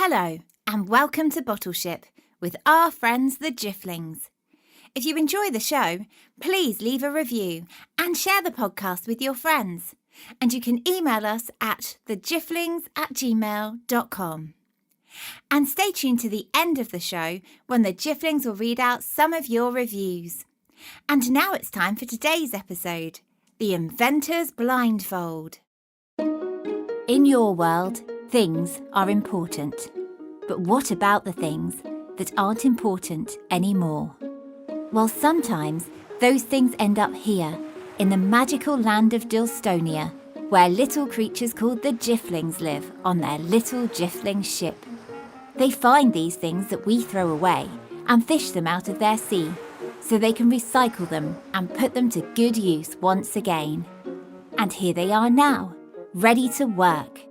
Hello and welcome to Bottleship with our friends the Jifflings. If you enjoy the show, please leave a review and share the podcast with your friends. And you can email us at thejifflings@gmail.com. And stay tuned to the end of the show when the Jifflings will read out some of your reviews. And now it's time for today's episode, The Inventor's Blindfold. In your world, things are important. But what about the things that aren't important anymore? Well, sometimes those things end up here, in the magical land of Dilstonia, where little creatures called the Jifflings live on their little Jiffling ship. They find these things that we throw away and fish them out of their sea, so they can recycle them and put them to good use once again. And here they are now, ready to work.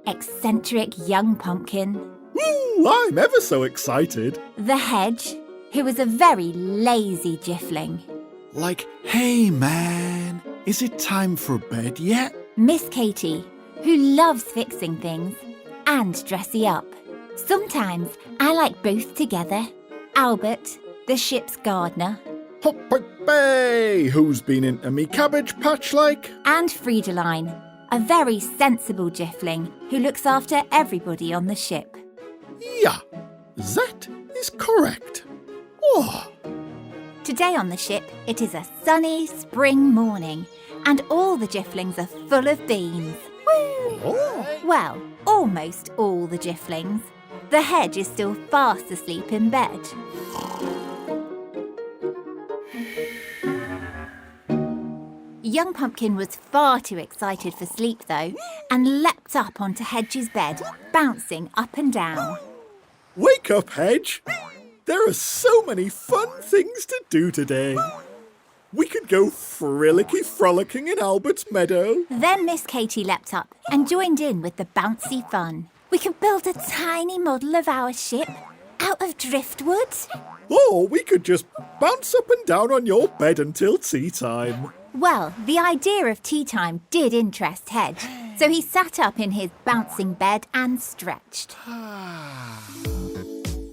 Eccentric young pumpkin. Ooh, I'm ever so excited. The hedge, who is a very lazy Jiffling. Like, hey man, is it time for bed yet? Miss Katie, who loves fixing things and dressing up. Sometimes I like both together. Albert, the ship's gardener. Hop-bay, who's been into me cabbage patch like? And Freidaline, a very sensible Jiffling who looks after everybody on the ship. Yeah, that is correct. Oh. Today on the ship, it is a sunny spring morning and all the Jifflings are full of beans. Woo! Oh. Well, almost all the Jifflings. The hedge is still fast asleep in bed. Young Pumpkin was far too excited for sleep though and leapt up onto Hedge's bed, bouncing up and down. Wake up, Hedge. There are so many fun things to do today. We could go frolicking in Albert's meadow. Then Miss Katie leapt up and joined in with the bouncy fun. We could build a tiny model of our ship out of driftwood. Or we could just bounce up and down on your bed until tea time. Well, the idea of tea time did interest Hedge, so he sat up in his bouncing bed and stretched.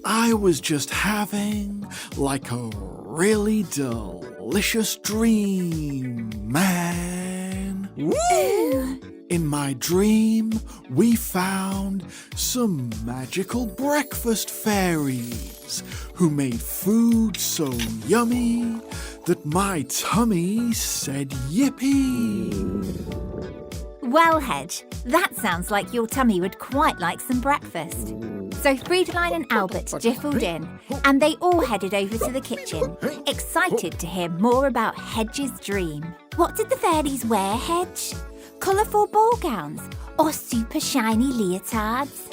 I was just having like a really delicious dream, man. Woo! In my dream, we found some magical breakfast fairies who made food so yummy that my tummy said yippee. Well, Hedge, that sounds like your tummy would quite like some breakfast. So Freidaline and Albert jiffled in, and they all headed over to the kitchen, excited to hear more about Hedge's dream. What did the fairies wear, Hedge? Colourful ball gowns or super shiny leotards?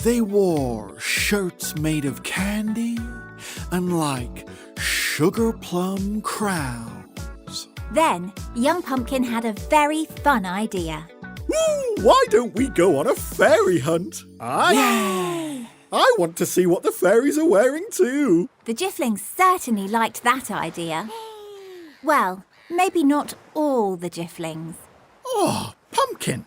They wore shirts made of candy and like sugar plum crowns. Then Young Pumpkin had a very fun idea. Woo! Why don't we go on a fairy hunt? Yay! I want to see what the fairies are wearing too. The Jifflings certainly liked that idea. Well, maybe not all the Jifflings. Oh, Pumpkin,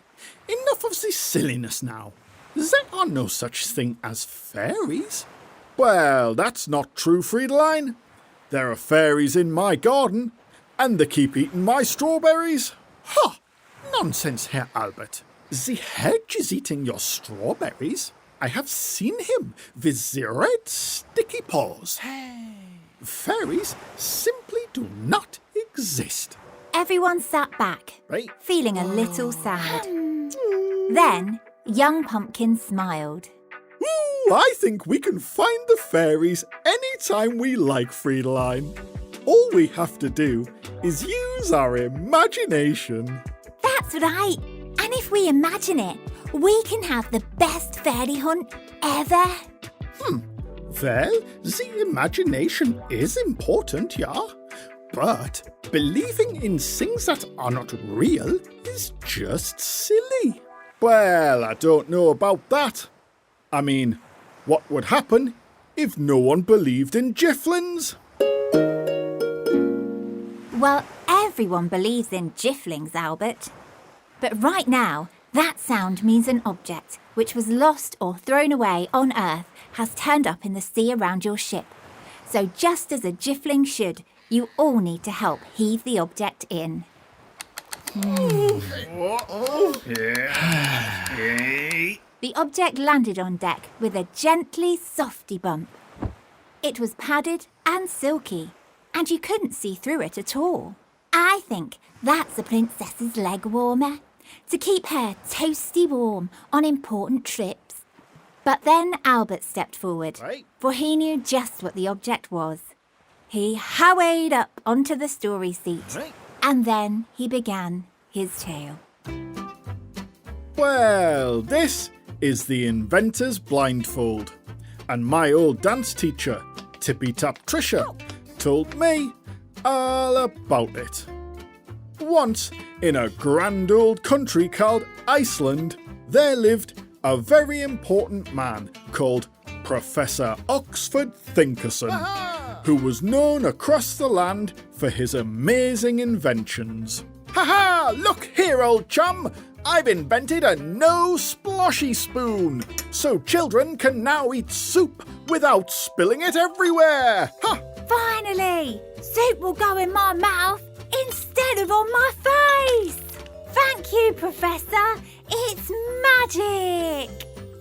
enough of this silliness now. There are no such thing as fairies. Well, that's not true, Freidaline. There are fairies in my garden, and they keep eating my strawberries. Ha! Nonsense, Herr Albert. The hedge is eating your strawberries. I have seen him with the red sticky paws. Fairies simply do not exist. Everyone sat back, Right? feeling a little sad. Then Young Pumpkin smiled. Ooh, I think we can find the fairies anytime we like, Freidaline. All we have to do is use our imagination. That's right. And if we imagine it, we can have the best fairy hunt ever. Well, the imagination is important, yeah. But believing in things that are not real is just silly. Well, I don't know about that. I mean, what would happen if no one believed in Jifflings? Well, everyone believes in Jifflings, Albert. But right now, That sound means an object which was lost or thrown away on Earth has turned up in the sea around your ship. So just as a Jiffling should, you all need to help heave the object in. The object landed on deck with a gently softy bump. It was padded and silky, and you couldn't see through it at all. I think that's a princess's leg warmer, to keep her toasty warm on important trips. But then Albert stepped forward, for he knew just what the object was. He hurried up onto the story seat, and then he began his tale. Well, this is the Inventor's Blindfold, and my old dance teacher, Tippy Tap Trisha, told me all about it. Once, in a grand old country called Iceland, there lived a very important man called Professor Oxford Thinkerson, who was known across the land for his amazing inventions. Ha! Look here, old chum! I've invented a no-sploshy spoon, so children can now eat soup without spilling it everywhere! Ha! Finally! Soup will go in my mouth instead of on my face! Thank you, Professor! It's magic!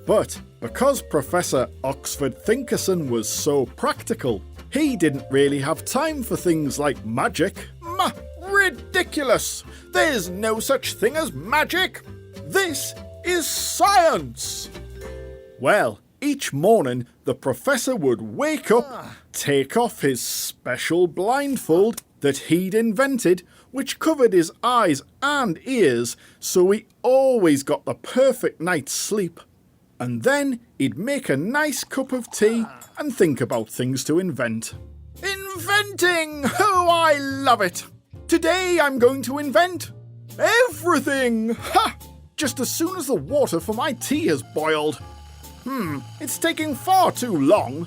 But because Professor Oxford Thinkerson was so practical, he didn't really have time for things like magic. Ridiculous! There's no such thing as magic! This is science! Well, each morning the professor would wake up, take off his special blindfold that he'd invented, which covered his eyes and ears, so he always got the perfect night's sleep. And then he'd make a nice cup of tea and think about things to invent. Inventing! Oh, I love it! Today I'm going to invent everything! Ha! Just as soon as the water for my tea has boiled. It's taking far too long.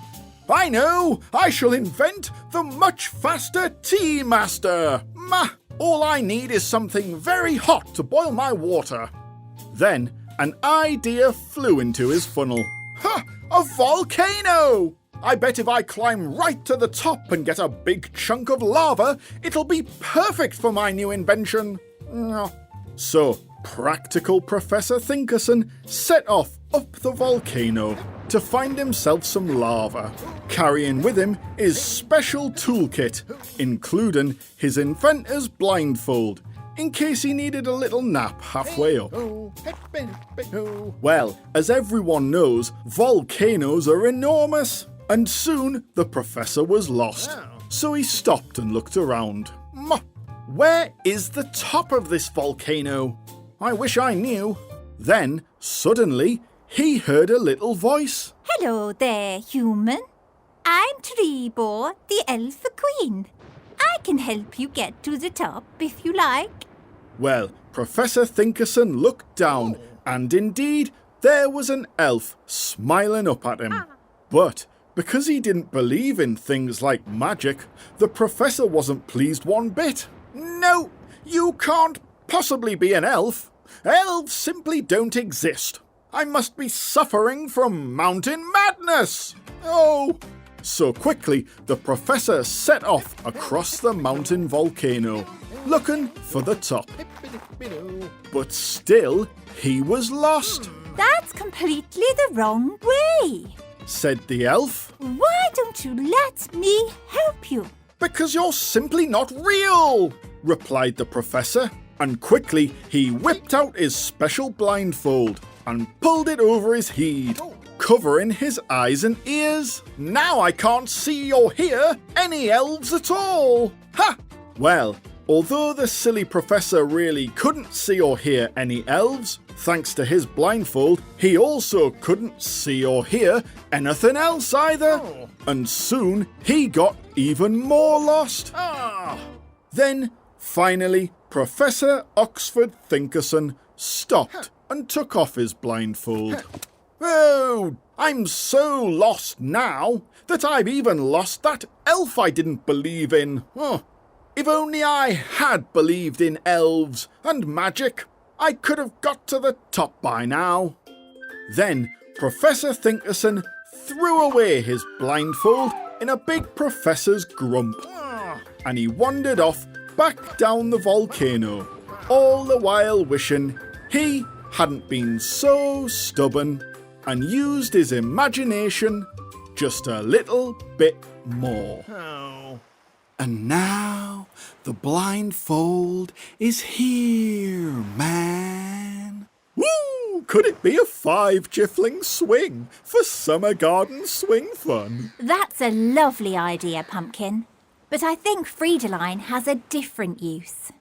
I know! I shall invent the much faster Tea Master! All I need is something very hot to boil my water. Then an idea flew into his funnel. Ha! A volcano! I bet if I climb right to the top and get a big chunk of lava, it'll be perfect for my new invention. So, practical Professor Thinkerson set off up the volcano to find himself some lava, carrying with him his special toolkit, including his inventor's blindfold, in case he needed a little nap halfway up. Well, as everyone knows, volcanoes are enormous, and soon the professor was lost, so he stopped and looked around. Where is the top of this volcano? I wish I knew. Then, suddenly, he heard a little voice. Hello there, human. I'm Treebor, the Elf Queen. I can help you get to the top if you like. Well, Professor Thinkerson looked down, and indeed, there was an elf smiling up at him. But because he didn't believe in things like magic, the professor wasn't pleased one bit. No, you can't possibly be an elf. Elves simply don't exist. I must be suffering from mountain madness. Oh! So quickly, the professor set off across the mountain volcano, looking for the top. But still, he was lost. That's completely the wrong way, said the elf. Why don't you let me help you? Because you're simply not real, replied the professor. And quickly, he whipped out his special blindfold and pulled it over his head, covering his eyes and ears. Now I can't see or hear any elves at all. Ha! Well, although the silly professor really couldn't see or hear any elves, thanks to his blindfold, he also couldn't see or hear anything else either. And soon he got even more lost. Then, finally, Professor Oxford Thinkerson stopped and took off his blindfold. Oh, I'm so lost now that I've even lost that elf I didn't believe in. If only I had believed in elves and magic, I could have got to the top by now. Then Professor Thinkerson threw away his blindfold in a big professor's grump, and he wandered off back down the volcano, all the while wishing he hadn't been so stubborn and used his imagination just a little bit more. And now the blindfold is here, man. Woo! Could it be a 5 Jiffling swing for summer garden swing fun? That's a lovely idea, Pumpkin. But I think Freidaline has a different use.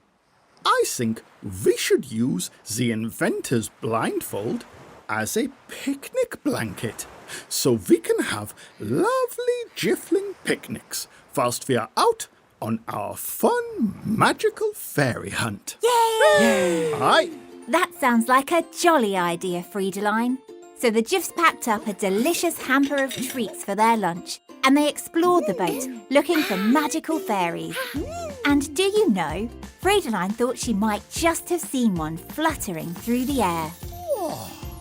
I think we should use the Inventor's blindfold as a picnic blanket, so we can have lovely Jiffling picnics whilst we are out on our fun magical fairy hunt. Yay! Aye. That sounds like a jolly idea, Freidaline. So the Jiffs packed up a delicious hamper of treats for their lunch, and they explored the boat looking for magical fairies. And do you know, Freidaline thought she might just have seen one fluttering through the air.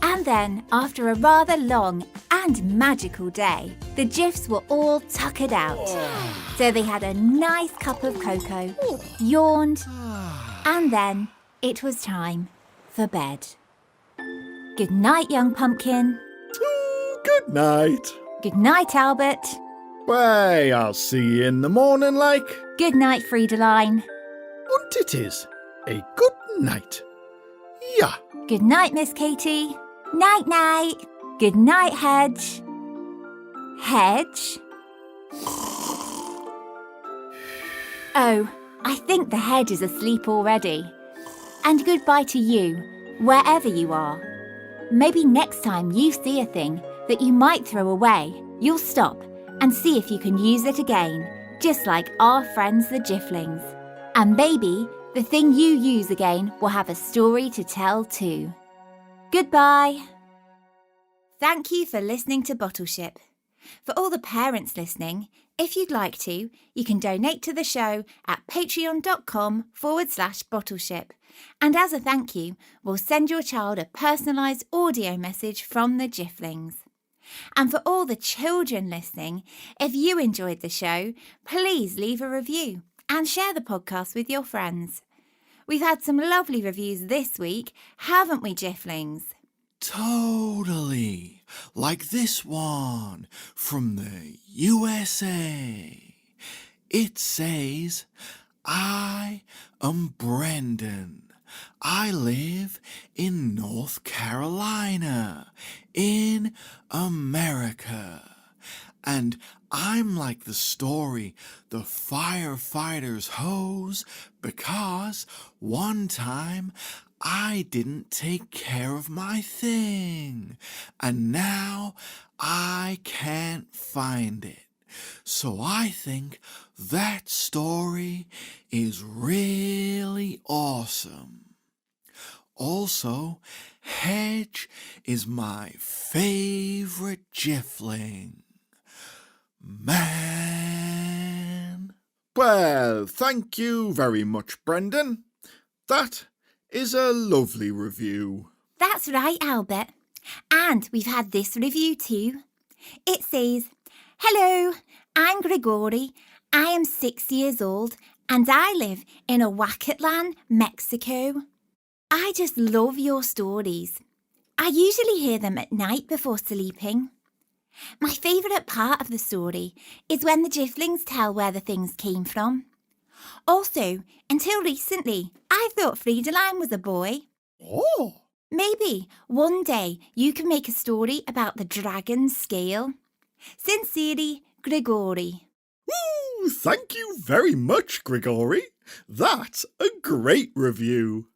And then, after a rather long and magical day, the Jiffs were all tuckered out. So they had a nice cup of cocoa, yawned, and then it was time for bed. Good night, young Pumpkin. Good night. Good night, Albert. Why, I'll see you in the morning, like. Good night, Freidaline. And it is a good night. Yeah. Good night, Miss Katie. Night-night. Good night, Hedge. Hedge? Oh, I think the hedge is asleep already. And goodbye to you, wherever you are. Maybe next time you see a thing that you might throw away, you'll stop and see if you can use it again, just like our friends the Jifflings. And maybe the thing you use again will have a story to tell too. Goodbye. Thank you for listening to Bottleship. For all the parents listening, if you'd like to, you can donate to the show at patreon.com/Bottleship. And as a thank you, we'll send your child a personalised audio message from the Jifflings. And for all the children listening, if you enjoyed the show, please leave a review and share the podcast with your friends. We've had some lovely reviews this week, haven't we, Jifflings? Totally. Like this one from the USA. It says, I am Brendan. I live in North Carolina, in America. And I'm like the story the firefighters hose because one time I didn't take care of my thing, and now I can't find it. So I think that story is really awesome. Also, Hedge is my favorite Jiffling. Man. Well, thank you very much, Brendan. That is a lovely review. That's right, Albert. And we've had this review too. It says, Hello, I'm Gregory. I am 6 years old and I live in Ahuacatlan, Mexico. I just love your stories. I usually hear them at night before sleeping. My favourite part of the story is when the Jifflings tell where the things came from. Also, until recently, I thought Freidaline was a boy. Oh. Maybe one day you can make a story about the dragon's scale. Sincerely, Gregory. Ooh, thank you very much, Gregory. That's a great review.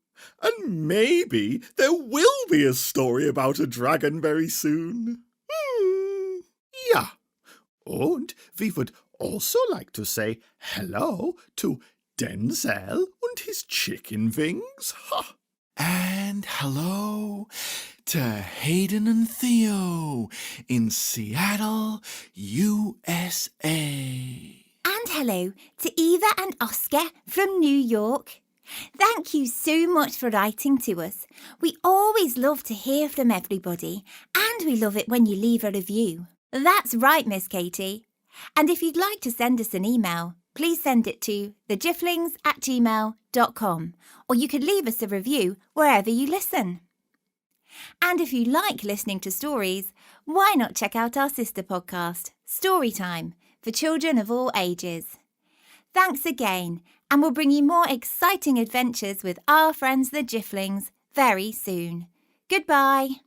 And maybe there will be a story about a dragon very soon. Yeah. And we would also like to say hello to Denzel and his chicken wings. Ha! And hello to Hayden and Theo in Seattle, USA. And hello to Eva and Oscar from New York. Thank you so much for writing to us. We always love to hear from everybody, and we love it when you leave a review. That's right, Miss Katie. And if you'd like to send us an email, please send it to thejifflings@gmail.com, or you could leave us a review wherever you listen. And if you like listening to stories, why not check out our sister podcast, Storytime, for children of all ages. Thanks again, and we'll bring you more exciting adventures with our friends the Jifflings very soon. Goodbye.